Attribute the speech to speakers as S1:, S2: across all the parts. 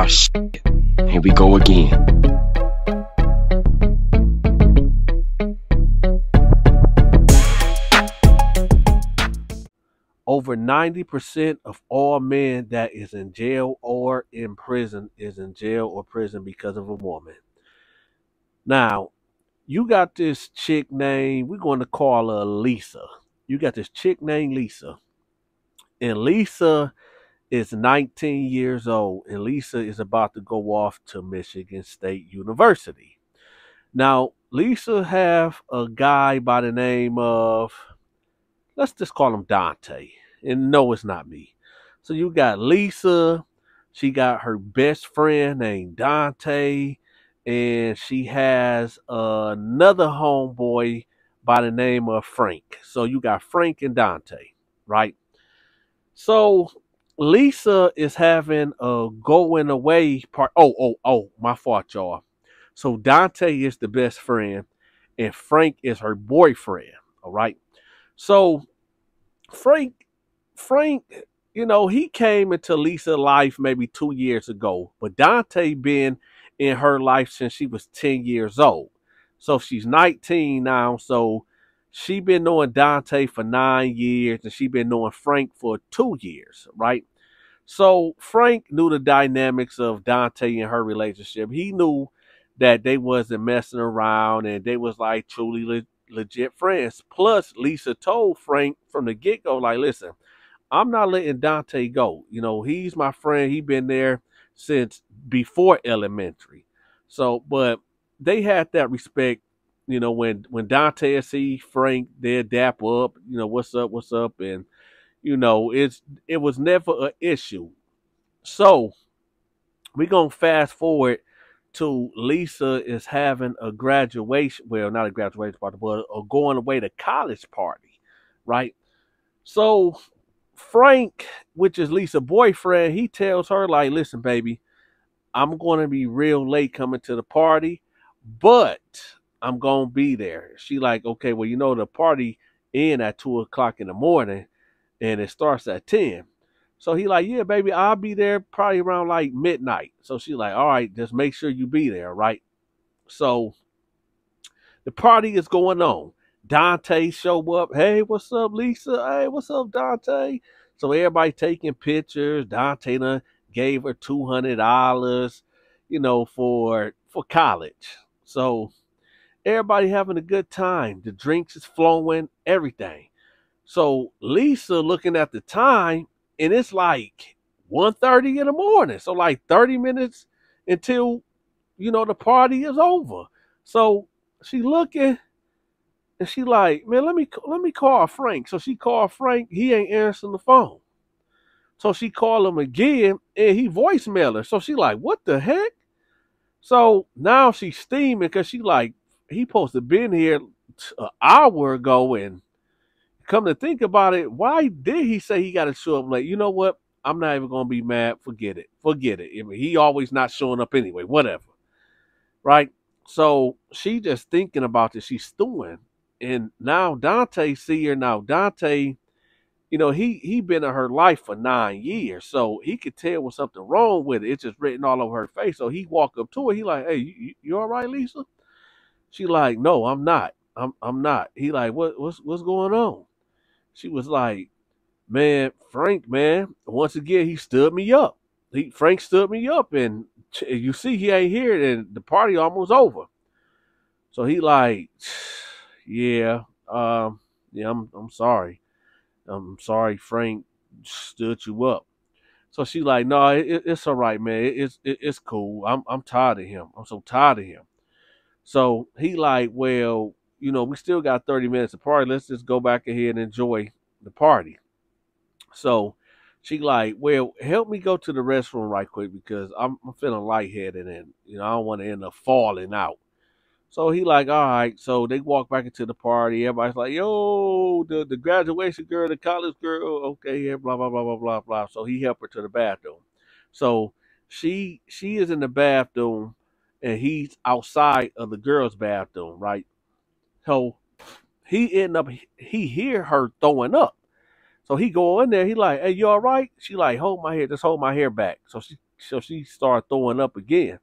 S1: shit. Here we go again.
S2: Over 90% of all men that is in jail or in prison is in jail or prison because of a woman. Now, you got this chick named, we're going to call her Lisa. You got this chick named Lisa. And Lisa is 19 years old. And Lisa is about to go off to Michigan State University. Now, Lisa have a guy by the name of, let's just call him Dante. And no, it's not me. So you got Lisa. She got her best friend named Dante. And she has another homeboy by the name of Frank. So you got Frank and Dante, right? So Lisa is having a going away part. Oh, my fault, y'all. So Dante is the best friend and Frank is her boyfriend. All right. So Frank, he came into Lisa's life maybe 2 years ago, but Dante been in her life since she was 10 years old. So she's 19 now. So she been knowing Dante for 9 years and she been knowing Frank for 2 years, right? So Frank knew the dynamics of Dante and her relationship. He knew that they wasn't messing around and they was like truly legit friends. Plus, Lisa told Frank from the get-go, like, listen, I'm not letting Dante go. He's my friend. He been there since before elementary. So, but they had that respect, when Dante see Frank, they'll dap up, what's up. And, it was never an issue. So we're going to fast forward to Lisa is having a graduation, well, not a graduation party, but a going away to college party, right? So Frank, which is Lisa's boyfriend, he tells her, like, listen, baby, I'm going to be real late coming to the party, but I'm going to be there. She like, okay, well, the party end at 2 o'clock in the morning and it starts at 10. So he like, yeah, baby, I'll be there probably around like midnight. So she like, all right, just make sure you be there, right? So the party is going on. Dante show up. Hey, what's up, Lisa? Hey, what's up, Dante? So everybody taking pictures. Dante gave her $200, for college. So everybody having a good time. The drinks is flowing, everything. So Lisa looking at the time, and it's like 1:30 in the morning. So like 30 minutes until, the party is over. So she looking and she like, man, let me call Frank. So she called Frank. He ain't answering the phone. So she called him again and he voicemailed her. So she like, what the heck? So now she's steaming because she like, he supposed to been here an hour ago, and come to think about it, why did he say he got to show up late? You know what? I'm not even going to be mad. Forget it. I mean, he always not showing up anyway. Whatever. Right? So she just thinking about this. She's stewing. And now Dante see her. Now Dante, he been in her life for 9 years. So he could tell was something wrong with it. It's just written all over her face. So he walk up to her. He like, hey, you all right, Lisa? She like, no, I'm not. I'm not. He like, what's going on? She was like, man, Frank, man, once again, he stood me up. Frank stood me up, and you see he ain't here, and the party almost over. So he like, yeah, I'm sorry. I'm sorry Frank stood you up. So she like, no, it's all right, man. It's cool. I'm tired of him. I'm so tired of him. So he like, well, we still got 30 minutes to party. Let's just go back ahead and enjoy the party. So she like, well, help me go to the restroom right quick because I'm feeling lightheaded and I don't want to end up falling out. So he like, all right. So they walk back into the party. Everybody's like, yo, the graduation girl, the college girl, okay, yeah, blah blah blah blah blah blah. So he helped her to the bathroom. So she is in the bathroom and he's outside of the girls' bathroom, right? So he hear her throwing up. So he go in there, he like, hey, you all right? She like, hold my hair, just hold my hair back. So she started throwing up again.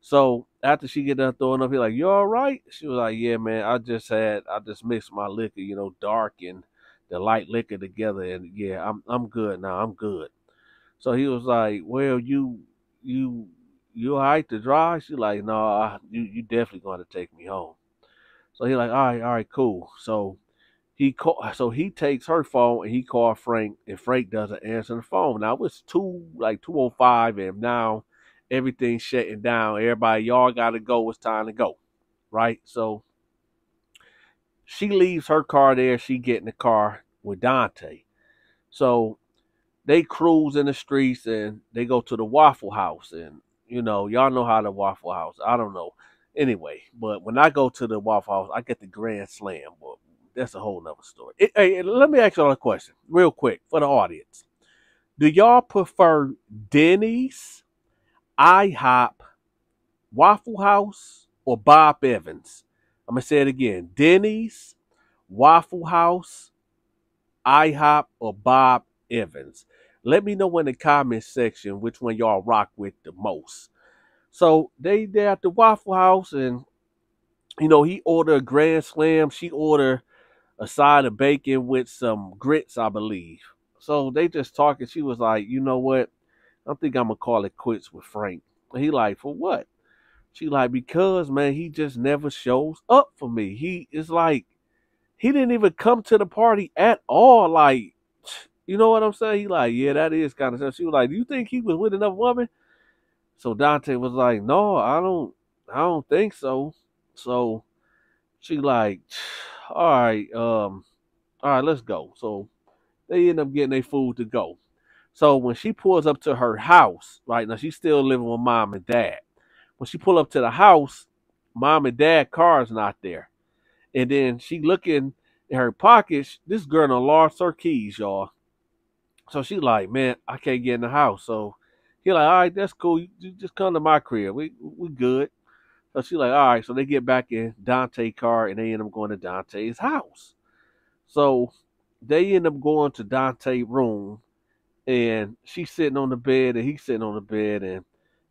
S2: So after she get done throwing up, he like, you all right? She was like, yeah, man, I just mixed my liquor, dark and the light liquor together, and yeah, I'm good now. I'm good. So he was like, well, you you all right to drive? She like, no, you definitely gonna take me home. So he like, all right, cool. So he takes her phone and he called Frank, and Frank doesn't answer the phone. Now it's 2:05, and now everything's shutting down. Everybody, y'all gotta go. It's time to go. Right? So she leaves her car there, she get in the car with Dante. So they cruise in the streets and they go to the Waffle House, and y'all know how the Waffle House. I don't know. Anyway, but when I go to the Waffle House, I get the Grand Slam. But that's a whole nother story. Hey, let me ask y'all a question real quick for the audience. Do y'all prefer Denny's, IHOP, Waffle House, or Bob Evans? I'm going to say it again. Denny's, Waffle House, IHOP, or Bob Evans? Let me know in the comment section which one y'all rock with the most. So they there at the Waffle House, and he ordered a Grand Slam. She ordered a side of bacon with some grits, I believe. So they just talking. She was like, you know what? I think I'm gonna call it quits with Frank. And he like, for what? She like, because man, he just never shows up for me. He is like, he didn't even come to the party at all. Like, you know what I'm saying? He like, yeah, that is kind of stuff. She was like, do you think he was with another woman? So Dante was like, no, I don't think so. So she like, all right, let's go. So they end up getting their food to go. So when she pulls up to her house, right now she's still living with mom and dad. When she pull up to the house, mom and dad car's not there. And then she looking in her pockets. This girl done lost her keys, y'all. So she like, man, I can't get in the house. So he like, all right, that's cool. You just come to my crib. We good. So she like, all right. So they get back in Dante's car and they end up going to Dante's house. So they end up going to Dante's room, and she's sitting on the bed and he's sitting on the bed, and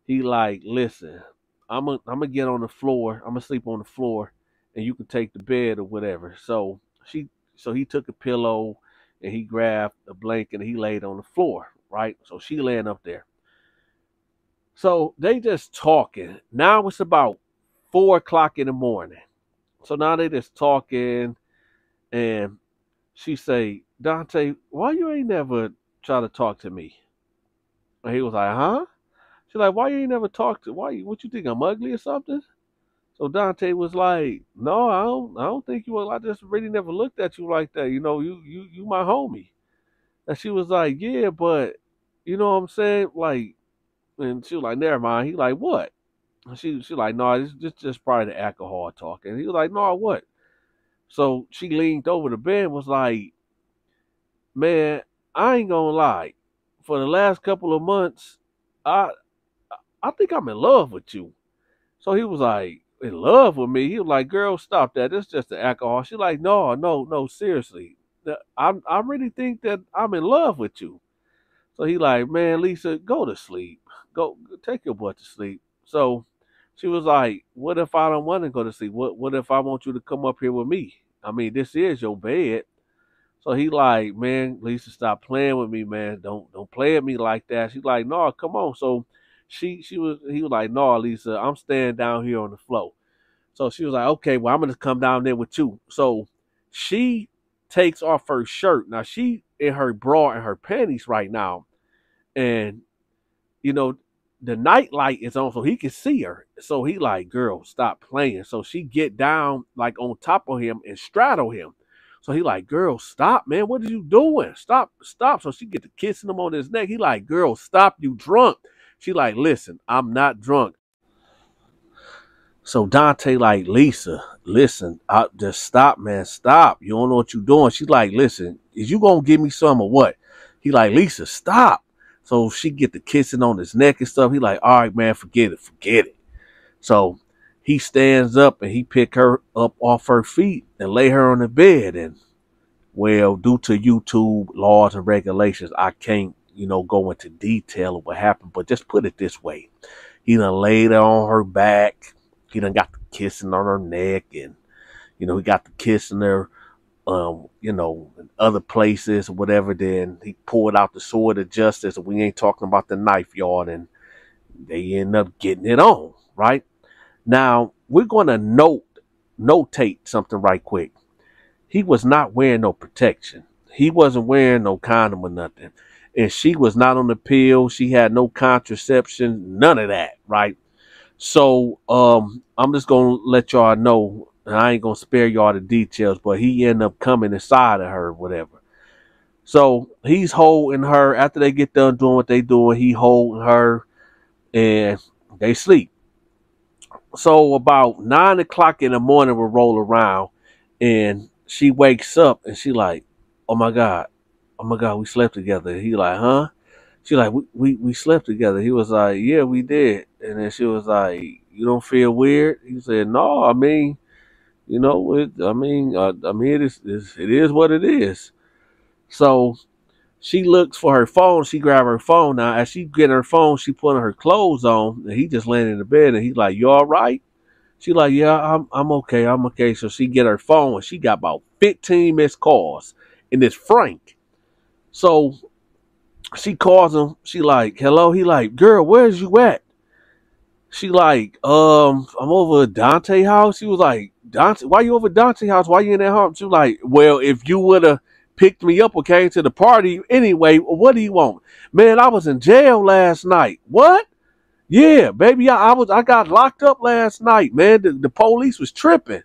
S2: he like, listen, I'm gonna get on the floor. I'm gonna sleep on the floor, and you can take the bed or whatever. So he took a pillow and he grabbed a blanket and he laid on the floor, right? So she laying up there. So they just talking. Now it's about 4 o'clock in the morning. So now they just talking, and she say, Dante, why you ain't never try to talk to me? And he was like, huh? She like, why you ain't never talk to? What you think I'm ugly or something? So Dante was like, no, I don't think you will. I just really never looked at you like that. You my homie. And she was like, yeah, but you know what I'm saying? Like, and she was like, never mind. He like, what? And she like, no, this just probably the alcohol talking. He was like, no, what? So she leaned over the bed and was like, man, I ain't gonna lie. For the last couple of months, I I think I'm in love with you. So he was like, in love with me? He was like, girl, stop that. It's just the alcohol. She like, no, seriously. I really think that I'm in love with you. So he like, man, Lisa, go to sleep. Go take your butt to sleep. So she was like, what if I don't want to go to sleep? What if I want you to come up here with me? I mean, this is your bed. So he like, man, Lisa, stop playing with me, man. Don't play at me like that. She's like, no, come on. So he was like, no, Lisa, I'm staying down here on the floor. So she was like, okay, well, I'm gonna come down there with you. So she takes off her shirt. Now she in her bra and her panties right now, and you know the night light is on, so he can see her. So he like, girl, stop playing. So she get down like on top of him and straddle him. So he like, girl, stop, man. What are you doing? Stop. So she get to kissing him on his neck. He like, girl, stop. You drunk. She like, listen, I'm not drunk. So Dante like, Lisa, listen, I just stop, man. Stop. You don't know what you're doing. She's like, listen, is you gonna give me some or what? He like, Lisa, stop. So she get the kissing on his neck and stuff. He like, all right, man, forget it. So he stands up and he pick her up off her feet and lay her on the bed. And well, due to YouTube laws and regulations, I can't go into detail of what happened, but just put it this way. He done laid her on her back. He done got the kissing on her neck, and, he got the kissing her, in other places or whatever. Then he pulled out the sword of justice. We ain't talking about the knife, y'all, and they end up getting it on, right? Now, we're going to notate something right quick. He was not wearing no protection. He wasn't wearing no condom or nothing. And she was not on the pill. She had no contraception, none of that, right? So I'm just going to let y'all know, and I ain't going to spare y'all the details, but he ended up coming inside of her or whatever. So he's holding her. After they get done doing what they doing, he holding her, and they sleep. So about 9 o'clock in the morning will roll around, and she wakes up, and she like, oh my God, we slept together. He like, huh? She like, we slept together. He was like, yeah, we did. And then she was like, you don't feel weird? He said, no, I mean, it is what it is. So she looks for her phone. She grab her phone. Now, as she get her phone, she putting her clothes on, and he just laying in the bed, and he's like, you all right? She like, yeah, I'm okay. I'm okay. So she get her phone, and she got about 15 missed calls, and it's Frank. So she calls him. She like, hello. He like, girl, where's you at? She like, I'm over at Donta's house. She was like, Donta, why you over at Donta's house? Why you in that house? She was like, well, if you would have picked me up or came to the party anyway, what do you want? Man, I was in jail last night. What? Yeah, baby, I got locked up last night, man. The police was tripping.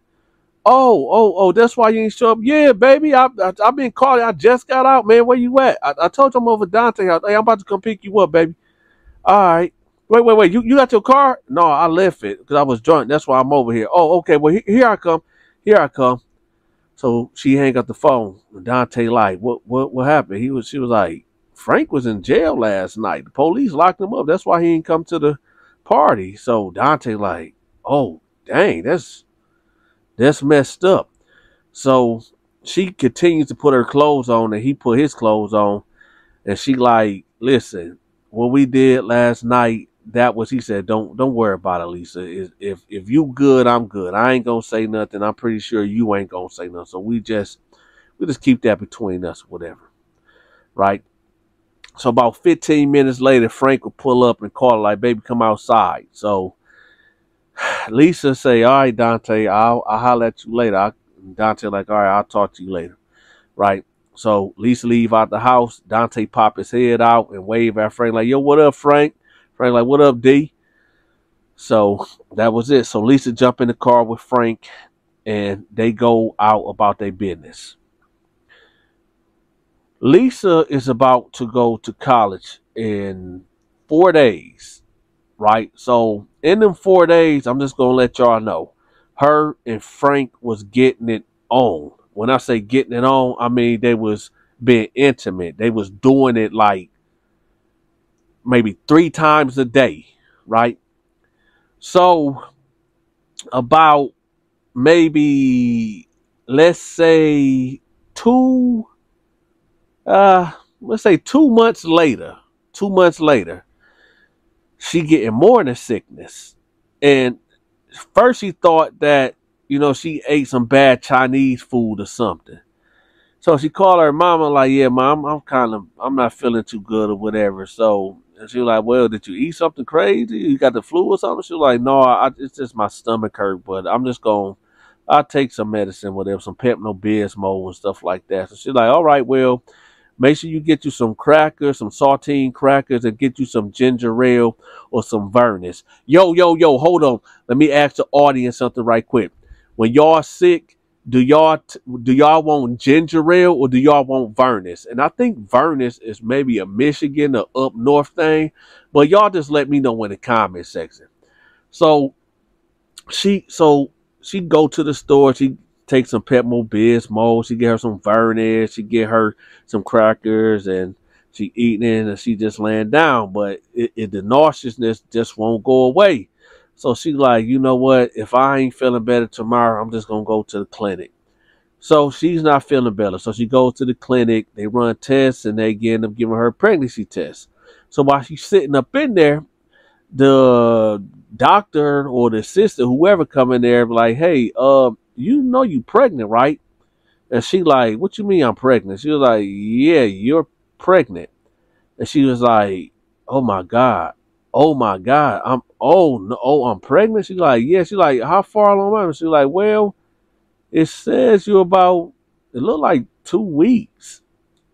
S2: Oh, that's why you ain't show up. Yeah, baby, I've been calling. I just got out, man. Where you at? I told you I'm over Donta's house. Hey, I'm about to come pick you up, baby. All right. Wait. You got your car? No, I left it because I was drunk. That's why I'm over here. Oh, okay. Well, here I come. Here I come. So she hang up the phone. Donta like, what happened? She was like, Frank was in jail last night. The police locked him up. That's why he didn't come to the party. So Donta like, oh, dang, that's messed up. So she continues to put her clothes on, and he put his clothes on, and she like, listen, what we did last night, that was, he said, don't worry about it, Lisa. If you good, I'm good. I ain't gonna say nothing. I'm pretty sure you ain't gonna say nothing. So we just keep that between us, whatever. Right? So about 15 minutes later, Frank will pull up and call her like, baby, come outside. So Lisa say, all right, Donta, I'll holler at you later. Donta like, all right, I'll talk to you later. Right? So Lisa leave out the house. Donta pop his head out and wave at Frank like, yo, what up, Frank? Frank like, what up, D? So that was it. So Lisa jump in the car with Frank, and they go out about their business. Lisa is about to go to college in 4 days, right? So in them 4 days, I'm just going to let y'all know, her and Frank was getting it on. When I say getting it on, I mean they was being intimate. They was doing it like maybe 3 times a day, right? So about maybe, let's say 2 months later, 2 months later, she getting morning sickness. And first she thought that, she ate some bad Chinese food or something. So she called her mama like, yeah, mom, I'm not feeling too good or whatever. So she was like, well, did you eat something crazy? You got the flu or something? She was like, no, it's just my stomach hurt, but I'll take some medicine, whatever, some Pepto-Bismol and stuff like that. So she's like, all right, well, make sure you get you some crackers, some saltine crackers, and get you some ginger ale or some Vernus. Yo, hold on. Let me ask the audience something right quick. When y'all sick, do y'all want ginger ale or do y'all want Vernus? And I think Vernus is maybe a Michigan or up north thing, but y'all just let me know in the comment section. So she go to the store. She take some Pepto-Bismol. She get her some Vernus. She get her some crackers, and she eating, and she just laying down. But the nauseousness just won't go away. So she like, you know what? If I ain't feeling better tomorrow, I'm just gonna go to the clinic. So she's not feeling better. So she goes to the clinic. They run tests and they end up giving her a pregnancy test. So while she's sitting up in there, the doctor or the sister, whoever come in there, be like, hey, you know you pregnant, right? And she like, what you mean I'm pregnant? She was like, yeah, you're pregnant. And she was like, oh my God. Oh my God. I'm pregnant. She's like, yeah. She's like, how far along am I? She's like, well, it says you're about, it looked like 2 weeks.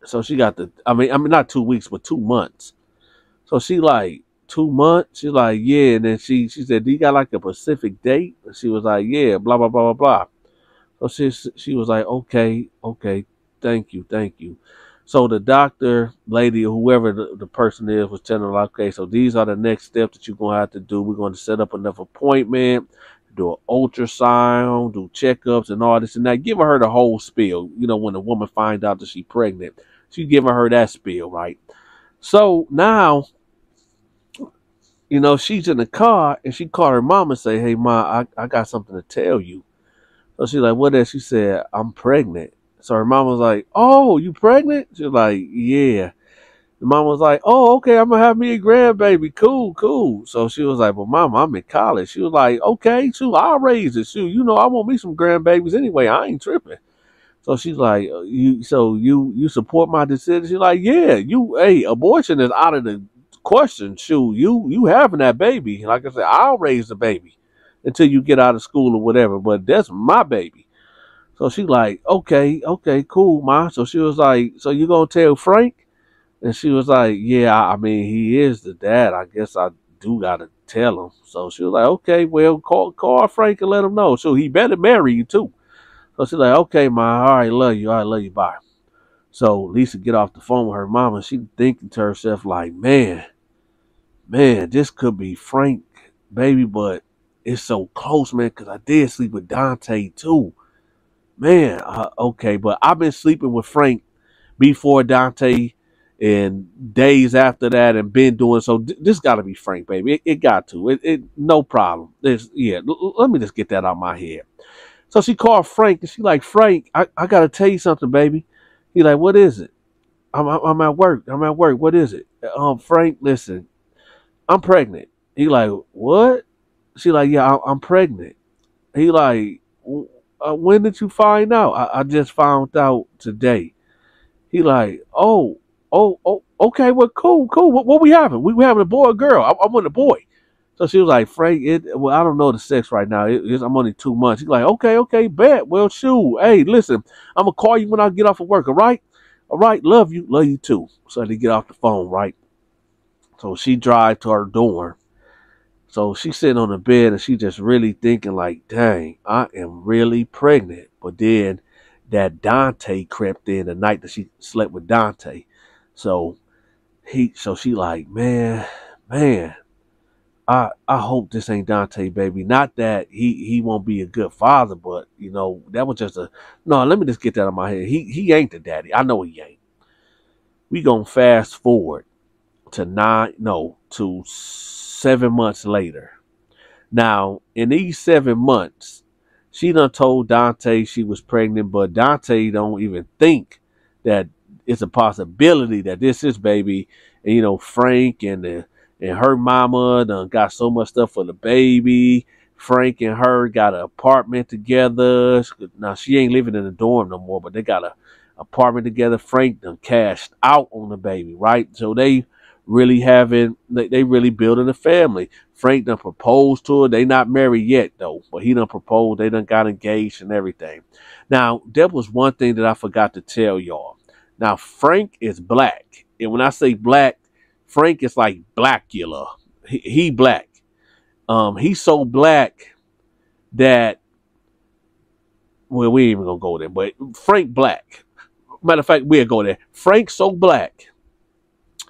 S2: So she got I mean, not 2 weeks, but 2 months. So she like 2 months. She's like, yeah. And then she said, do you got like a specific date? And she was like, yeah, blah, blah, blah, blah, blah. So she was like, okay, okay, thank you. So the doctor, lady, or whoever the person is, was telling her, okay, so these are the next steps that you're gonna have to do. We're going to set up enough appointment, do an ultrasound, do checkups, and all this and that. Giving her the whole spiel. You know, when a woman finds out that she's pregnant, she's giving her that spiel, right? So now, you know, she's in the car and she called her mom and say, hey, Ma, I got something to tell you. So she's like, what is? She said, I'm pregnant. So her mom was like, oh, you pregnant? She was like, yeah. The mom was like, oh, okay, I'm going to have me a grandbaby. Cool, cool. So she was like, well, Mom, I'm in college. She was like, okay, shoot, I'll raise it. Shoot, you know, I want me some grandbabies anyway. I ain't tripping. So she's like, you support my decision? She's like, yeah, hey, abortion is out of the question. Shoot, you having that baby. Like I said, I'll raise the baby until you get out of school or whatever, but that's my baby. So she like, okay, cool, Ma. So she was like, so you gonna tell Frank? And she was like, yeah, I mean, he is the dad. I guess I do gotta tell him. So she was like, okay, well, call Frank and let him know. So he better marry you too. So she's like, okay, Ma, all right, love you, bye. So Lisa get off the phone with her mama. She thinking to herself like, man, this could be Frank, baby, but it's so close, man, because I did sleep with Dante too. Man, okay, but I've been sleeping with Frank before Dante and days after that and been doing so. This got to be Frank, baby. It got to. It no problem. Let me just get that out of my head. So she called Frank and she like, Frank, I got to tell you something, baby. He like, what is it? I'm at work. I'm at work. What is it? Frank, listen, I'm pregnant. He like, what? She like, yeah, I'm pregnant. He like, when did you find out? I just found out today. He like, okay, well, cool. What we having? We having a boy or girl? I want a boy. So she was like, Frank, well, I don't know the sex right now. I'm only 2 months. He's like, okay, bet. Well, shoot. Hey, listen, I'm gonna call you when I get off of work. All right, love you too. So they get off the phone, right? So she drive to her dorm. So she's sitting on the bed and she just really thinking like, dang, I am really pregnant. But then that Dante crept in the night that she slept with Dante. So she like, man, I hope this ain't Dante, baby. Not that he won't be a good father, but you know, that was just no, let me just get that out of my head. He ain't the daddy. I know he ain't. We gonna fast forward to 7 months later. Now, in these 7 months, she done told Dante she was pregnant, but Dante don't even think that it's a possibility that this is baby. And you know, Frank and her mama done got so much stuff for the baby. Frank and her got an apartment together. Now she ain't living in a dorm no more, but they got a apartment together. Frank done cashed out on the baby, right? So they really building a family. Frank done proposed to her. They not married yet though, but he done proposed. They done got engaged and everything. Now, there was one thing that I forgot to tell y'all. Now, Frank is black. And when I say black, Frank is like Blackula. He black. He's so black that, well, we ain't even gonna go there, but Frank black. Matter of fact, we'll go there. Frank so black,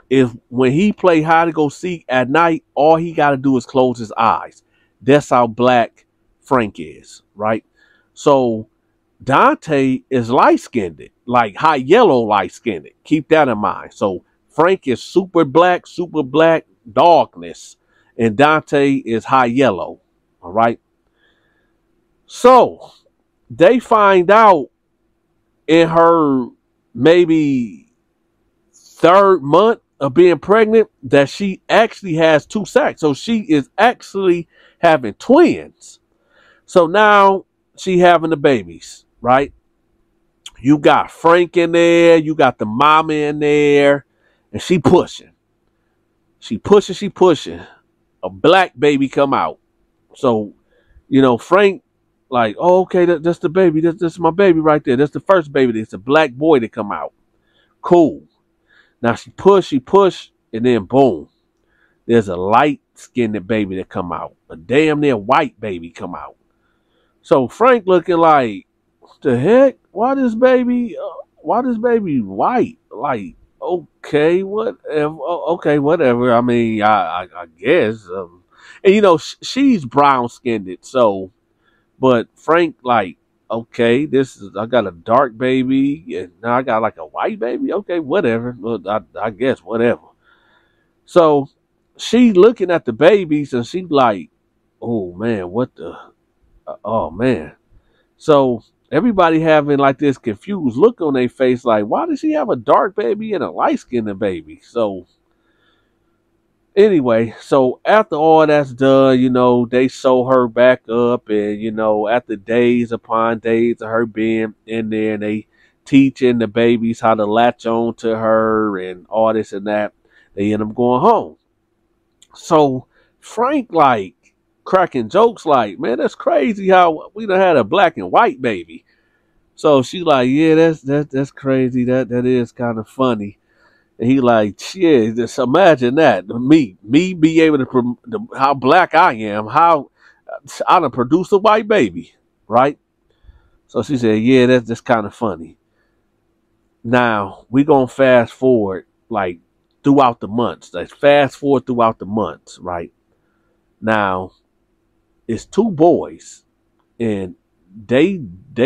S2: if when he play hide and go seek at night, all he got to do is close his eyes. That's how black Frank is, right? So Dante is light skinned, like high yellow light skinned. Keep that in mind. So Frank is super black, darkness, and Dante is high yellow. All right. So they find out in her maybe third month of being pregnant that she actually has 2 sacks. So she is actually having twins. So now she having the babies, right? You got Frank in there, you got the mama in there, and she pushing. She pushing. A black baby come out. So, Frank, like, oh, okay, that's the baby. That's my baby right there. That's the first baby. It's a black boy that come out. Cool. Now she push, and then boom. There's a light-skinned baby that come out. A damn near white baby come out. So Frank looking like, what the heck? Why this baby white? Like, okay, whatever. Okay, whatever. I mean, I guess. And she's brown skinned, so. But Frank, like, okay, I got a dark baby, and now I got like a white baby. Okay, whatever. Well, I guess whatever. So she looking at the babies, and she like, oh man, oh man. So everybody having like this confused look on their face, like, why does she have a dark baby and a light skinned baby? So anyway, so after all that's done, they sew her back up, and after days upon days of her being in there, and they teaching the babies how to latch on to her and all this and that, they end up going home. So Frank like cracking jokes like, man, that's crazy how we done had a black and white baby. So she like, yeah, that's crazy. That is kind of funny. And he like, yeah, just imagine that. Me be able to how black I am, how I done produce a white baby, right? So she said, yeah, that's kind of funny. Now we gonna fast forward like throughout the months. Like fast forward throughout the months, right? Now it's 2 boys, and they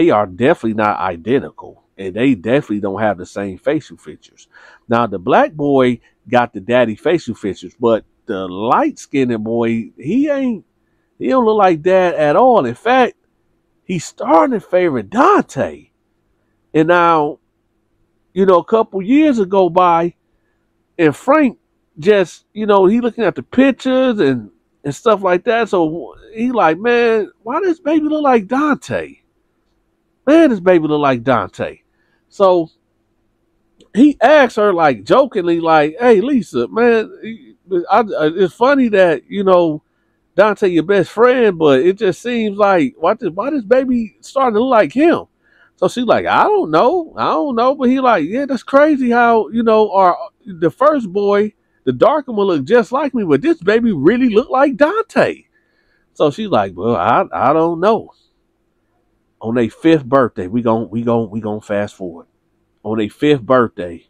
S2: are definitely not identical, and they definitely don't have the same facial features. Now the black boy got the daddy facial features, but the light skinned boy, he don't look like dad at all. In fact, he's starting to favor Dante. And now, a couple years ago by, and Frank just, he looking at the pictures and stuff like that. So he like, man, why does baby look like Dante? Man, this baby look like Dante. So he asked her like jokingly, like, hey Lisa, man, it's funny that, Dante your best friend, but it just seems like why this baby starting to look like him? So she's like, I don't know. But he like, yeah, that's crazy how, the first boy, the darker one look just like me, but this baby really looked like Dante. So she's like, well, I don't know. On their 5th birthday, we gon' fast forward. On their 5th birthday,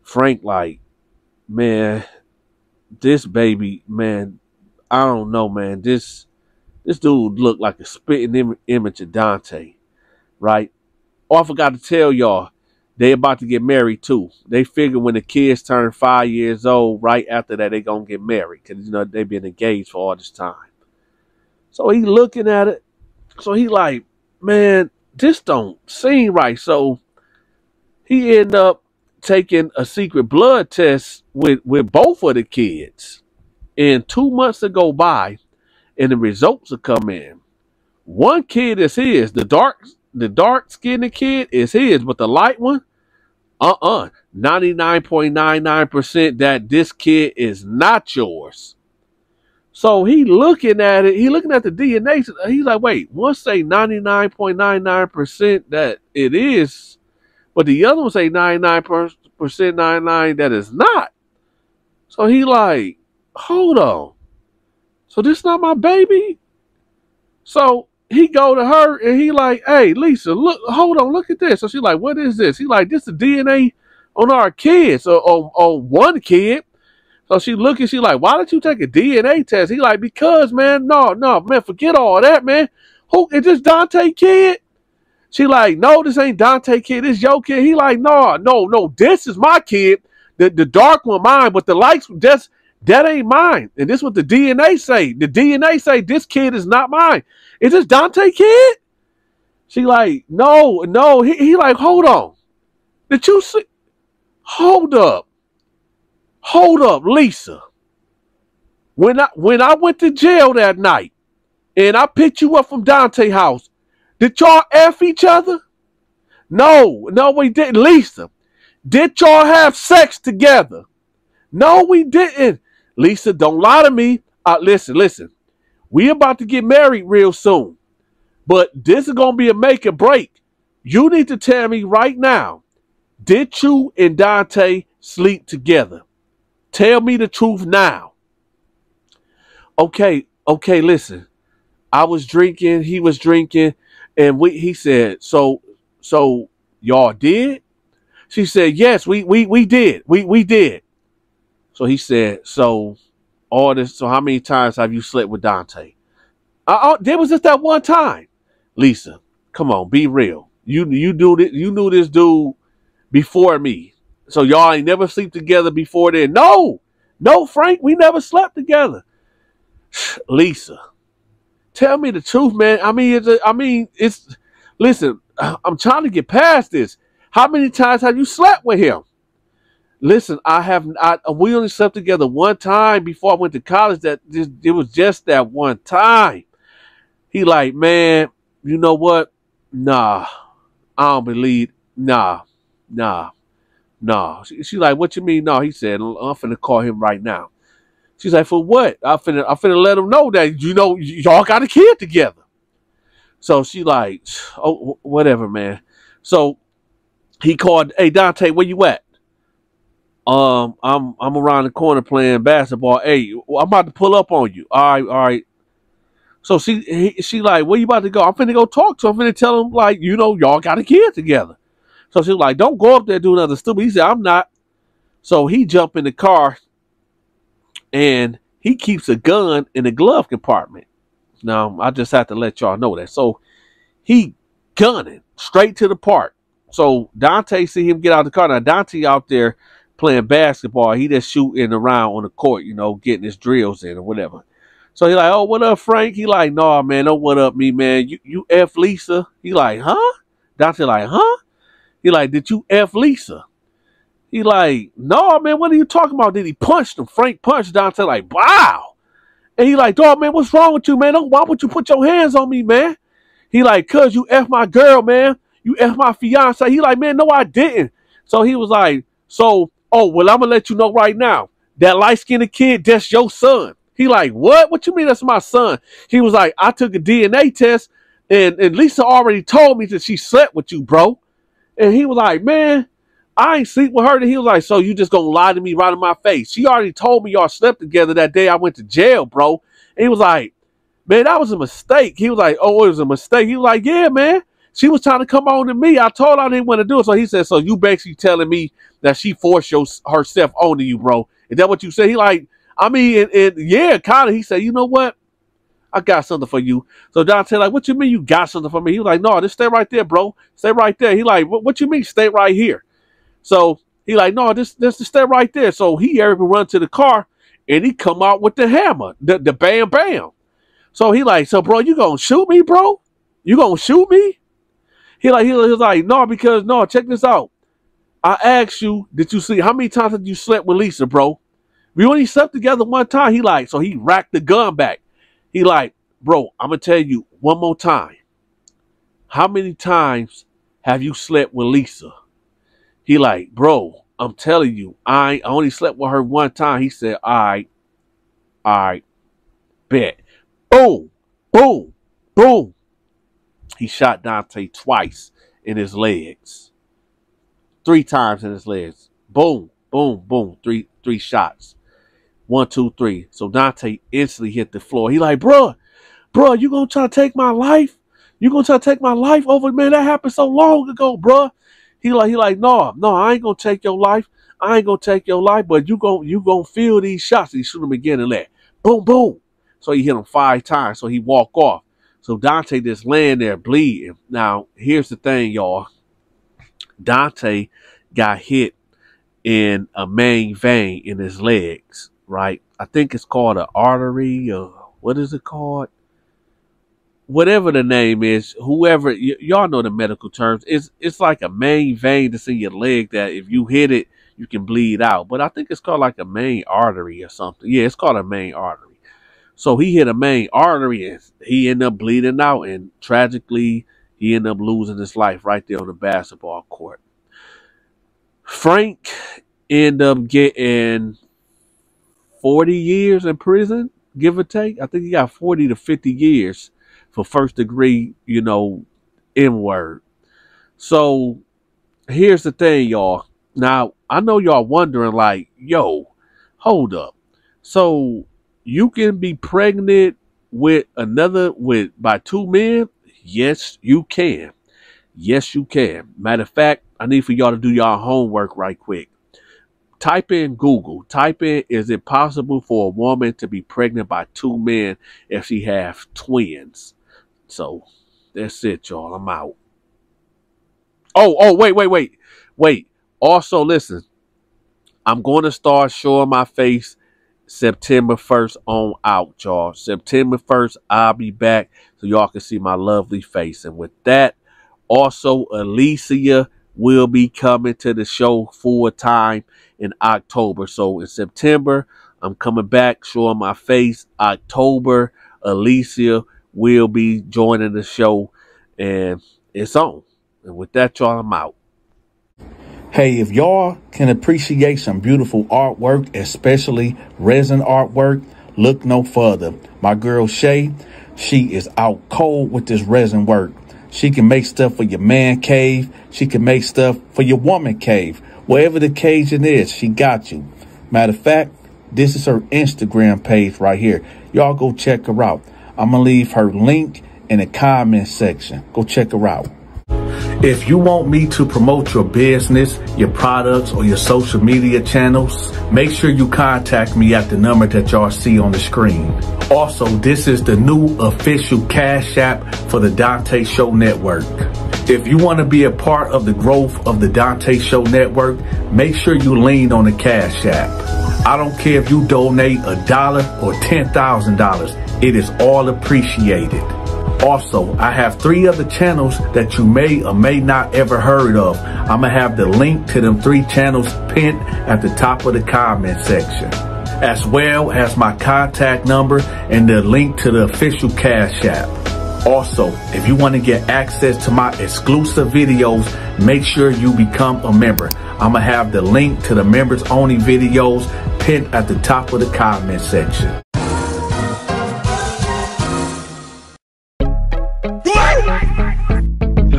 S2: Frank like, man, this baby, man, I don't know, man. This dude looked like a spitting image of Dante, right? Oh, I forgot to tell y'all, they about to get married too. They figure when the kids turn 5 years old, right after that, they gonna get married because they've been engaged for all this time. So he looking at it. So he like, man, this don't seem right. So he ended up taking a secret blood test with both of the kids. And 2 months to go by, and the results will come in. One kid is his. The dark skinned kid is his, but the light one, 99.99% that this kid is not yours. So he looking at it, he looking at the DNA. He's like, wait, one say 99.99% that it is, but the other one say 99% 99 that is not. So he like, hold on. So this not my baby? So he go to her and he like, hey, Lisa, look, hold on, look at this. So she like, what is this? He like, this is DNA on our kids, or on one kid. So she looking, she like, why don't you take a DNA test? He like, because, man, no, man, forget all that, man. Who is this Dante kid? She like, no, this ain't Dante kid, this your kid. He like, no, this is my kid. The dark one mine, but the lights, that ain't mine. And this is what the DNA say. The DNA say this kid is not mine. Is this Dante kid? She like, no. He like, hold on. Did you see? Hold up, Lisa. When I went to jail that night and I picked you up from Donta's house, did y'all F each other? No, we didn't, Lisa. Did y'all have sex together? No, we didn't. Lisa, don't lie to me. Listen. We about to get married real soon. But this is going to be a make or break. You need to tell me right now, did you and Donta sleep together? Tell me the truth now. Okay, listen. I was drinking, he was drinking, and he said, so y'all did? She said, yes, we did. We did. So he said, so how many times have you slept with Donta? There was just that one time. Lisa, come on, be real. You knew this dude before me. So y'all ain't never sleep together before then. No, Frank, we never slept together. Lisa, tell me the truth, man. Listen, I'm trying to get past this. How many times have you slept with him? Listen, we only slept together one time before I went to college. It was just that one time. He like, man, you know what? Nah, I don't believe. Nah. She like, what you mean? No, he said, I'm finna call him right now. She's like, for what? I'm finna let him know that, y'all got a kid together. So she like, oh, whatever, man. So he called, hey, Donta, where you at? I'm around the corner playing basketball. Hey, I'm about to pull up on you. All right. So she like, where you about to go? I'm finna go talk to him. I'm finna tell him, like, y'all got a kid together. So she was like, don't go up there doing nothing stupid. He said, I'm not. So he jumped in the car and he keeps a gun in the glove compartment. Now, I just have to let y'all know that. So he gunning straight to the park. So Donta see him get out of the car. Now, Donta out there playing basketball. He just shooting around on the court, getting his drills in or whatever. So he like, oh, what up, Frank? He like, no, man, don't what up me, man. You F Lisa? He like, huh? Donta like, huh? He like, did you F Lisa? He like, no, man, what are you talking about? Then he punched him. Frank punched Donta like, wow. And he like, dog, man, what's wrong with you, man? Why would you put your hands on me, man? He like, cuz you F my girl, man. You F my fiance. He like, man, no, I didn't. So he was like, well, I'm going to let you know right now. That light-skinned kid, that's your son. He like, what? What you mean that's my son? He was like, I took a DNA test, and Lisa already told me that she slept with you, bro. And he was like, man, I ain't sleep with her. And he was like, so you just gonna lie to me right in my face? She already told me y'all slept together that day I went to jail, bro. And he was like, man, that was a mistake. He was like, oh, it was a mistake. He was like, yeah, man. She was trying to come on to me. I told her I didn't want to do it. So he said, so you basically telling me that she forced herself onto you, bro. Is that what you said? He like, yeah, kind of. He said, you know what? I got something for you. So Donta like, what you mean you got something for me? He was like, no, just stay right there, bro. Stay right there. He like, what you mean stay right here? So he like, no, just stay right there. So he run to the car and he come out with the hammer, the bam bam. So he like, so bro, you gonna shoot me, bro? You gonna shoot me? He was like, no, check this out. I asked you, did you see how many times have you slept with Lisa, bro? We only slept together one time. He like, so he racked the gun back. He like, bro, I'm gonna tell you one more time. How many times have you slept with Lisa? He like, bro, I'm telling you, I only slept with her one time. He said, all right, bet. Boom, boom, boom. He shot Donta twice in his legs. 3 times in his legs. Boom, boom, boom. Three shots. 1, 2, 3. So Donta instantly hit the floor. He like, bro, you gonna try to take my life? You gonna try to take my life over? Man, that happened so long ago, bro. He like, no, I ain't gonna take your life. I ain't gonna take your life, but you gonna feel these shots. He shoot him again and let. Boom, boom. So he hit him 5 times. So he walk off. So Donta just laying there bleeding. Now, here's the thing, y'all. Donta got hit in a main vein in his legs, right? I think it's called an artery, or what is it called? whatever the name is, whoever y'all know the medical terms, it's like a main vein that's in your leg that if you hit it, you can bleed out. But I think it's called like a main artery or something. Yeah, it's called a main artery. So he hit a main artery and he ended up bleeding out, and tragically he ended up losing his life right there on the basketball court. Frank ended up getting 40 years in prison, give or take. I think he got 40 to 50 years for first degree, N-word. So here's the thing, y'all. Now, I know y'all wondering like, yo, hold up. So you can be pregnant by two men? Yes, you can. Yes, you can. Matter of fact, I need for y'all to do y'all homework right quick. Type in Google. Type in, is it possible for a woman to be pregnant by two men if she has twins? So that's it, y'all. I'm out. Oh, wait. Also, listen, I'm going to start showing my face September 1st on out, y'all. September 1st, I'll be back so y'all can see my lovely face. And with that, also, Alicia will be coming to the show full time in October. So in September, I'm coming back, showing my face. October, Alicia will be joining the show, and it's on. And with that, y'all, I'm out.
S3: Hey, if y'all can appreciate some beautiful artwork, especially resin artwork, look no further. My girl Shay, she is out cold with this resin work. She can make stuff for your man cave. She can make stuff for your woman cave. Wherever the occasion is, she got you. Matter of fact, this is her Instagram page right here. Y'all go check her out. I'm going to leave her link in the comment section. Go check her out. If you want me to promote your business, your products, or your social media channels, make sure you contact me at the number that y'all see on the screen. Also, this is the new official Cash App for the Donta Show Network. If you want to be a part of the growth of the Donta Show Network, make sure you lean on the Cash App. I don't care if you donate $1 or $10,000. It is all appreciated. Also, I have 3 other channels that you may or may not ever heard of. I'm going to have the link to them 3 channels pinned at the top of the comment section, as well as my contact number and the link to the official Cash App. Also, if you want to get access to my exclusive videos, make sure you become a member. I'm going to have the link to the members only videos pinned at the top of the comment section.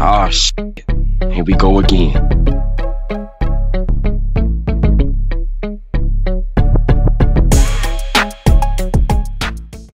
S1: Ah, shit. Here we go again.